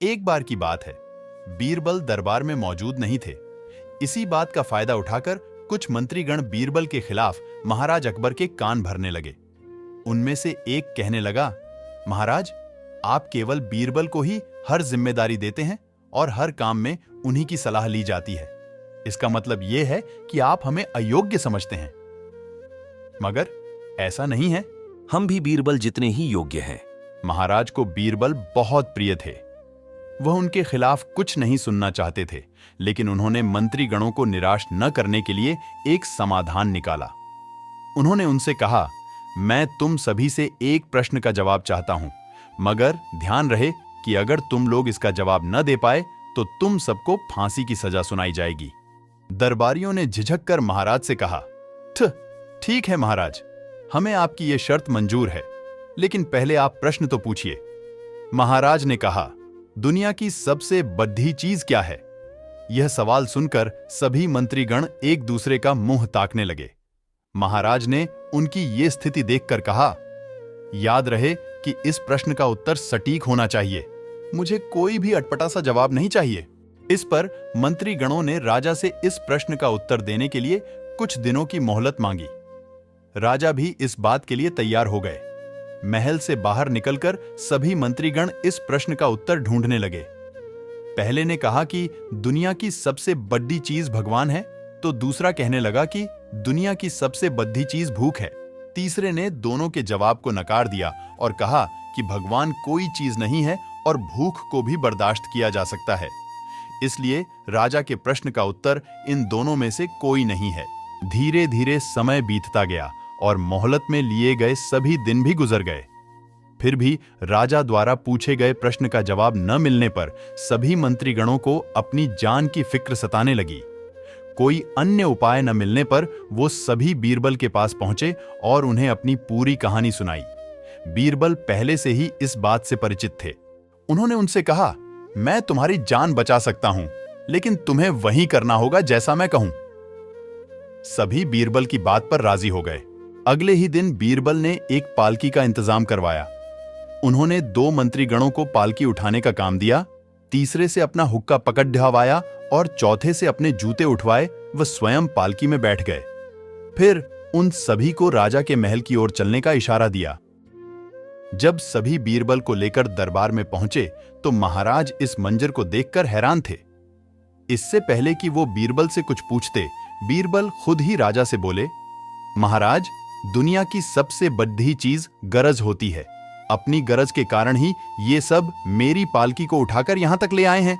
एक बार की बात है, बीरबल दरबार में मौजूद नहीं थे। इसी बात का फायदा उठाकर कुछ मंत्रीगण बीरबल के खिलाफ महाराज अकबर के कान भरने लगे। उनमें से एक कहने लगा, महाराज, आप केवल बीरबल को ही हर जिम्मेदारी देते हैं और हर काम में उन्हीं की सलाह ली जाती है। इसका मतलब यह है कि आप हमें अयोग्य समझते हैं। मगर ऐसा नहीं है। हम भी बीरबल जितने ही योग्य हैं। महाराज को बीरबल बहुत प्रिय थे। वह उनके खिलाफ कुछ नहीं सुनना चाहते थे, लेकिन उन्होंने मंत्रीगणों को निराश न करने के लिए एक समाधान निकाला। उन्होंने उनसे कहा, मैं तुम सभी से एक प्रश्न का जवाब चाहता हूं, मगर ध्यान रहे कि अगर तुम लोग इसका जवाब न दे पाए तो तुम सबको फांसी की सजा सुनाई जाएगी। दरबारियों ने झिझक कर महाराज से कहा, ठीक है महाराज, हमें आपकी यह शर्त मंजूर है, लेकिन पहले आप प्रश्न तो पूछिए। महाराज ने कहा, दुनिया की सबसे बद्धी चीज क्या है? यह सवाल सुनकर सभी मंत्रीगण एक दूसरे का मुंह ताकने लगे। महाराज ने उनकी ये स्थिति देखकर कहा, याद रहे कि इस प्रश्न का उत्तर सटीक होना चाहिए। मुझे कोई भी अटपटा सा जवाब नहीं चाहिए। इस पर मंत्रीगणों ने राजा से इस प्रश्न का उत्तर देने के लिए कुछ दिनों की मोहलत मांगी। राजा भी इस बात के लिए तैयार हो गए। महल से बाहर निकलकर सभी मंत्रीगण इस प्रश्न का उत्तर ढूंढने लगे। पहले ने कहा कि दुनिया की सबसे बड़ी चीज भगवान है, तो दूसरा कहने लगा कि दुनिया की सबसे बड़ी चीज भूख है। तीसरे ने दोनों के जवाब को नकार दिया और कहा कि भगवान कोई चीज नहीं है और भूख को भी बर्दाश्त किया जा सकता है। इसलिए राजा के प्रश्न का उत्तर इन दोनों में से कोई नहीं है। धीरे धीरे समय बीतता गया और मोहलत में लिए गए सभी दिन भी गुजर गए। फिर भी राजा द्वारा पूछे गए प्रश्न का जवाब न मिलने पर सभी मंत्रीगणों को अपनी जान की फिक्र सताने लगी। कोई अन्य उपाय न मिलने पर वो सभी बीरबल के पास पहुंचे और उन्हें अपनी पूरी कहानी सुनाई। बीरबल पहले से ही इस बात से परिचित थे। उन्होंने उनसे कहा, मैं तुम्हारी जान बचा सकता हूं, लेकिन तुम्हें वही करना होगा जैसा मैं कहूं। सभी बीरबल की बात पर राजी हो गए। अगले ही दिन बीरबल ने एक पालकी का इंतजाम करवाया। उन्होंने 2 मंत्रीगणों को पालकी उठाने का काम दिया, तीसरे से अपना हुक्का पकड़ ढवाया और चौथे से अपने जूते उठवाए वह स्वयं पालकी में बैठ गए। फिर उन सभी को राजा के महल की ओर चलने का इशारा दिया। जब सभी बीरबल को लेकर दरबार में पहुंचे तो महाराज इस मंजर को देखकर हैरान थे। इससे पहले कि वो बीरबल से कुछ पूछते, बीरबल खुद ही राजा से बोले, महाराज, दुनिया की सबसे बड़ी चीज गरज होती है। अपनी गरज के कारण ही ये सब मेरी पालकी को उठाकर यहां तक ले आए हैं।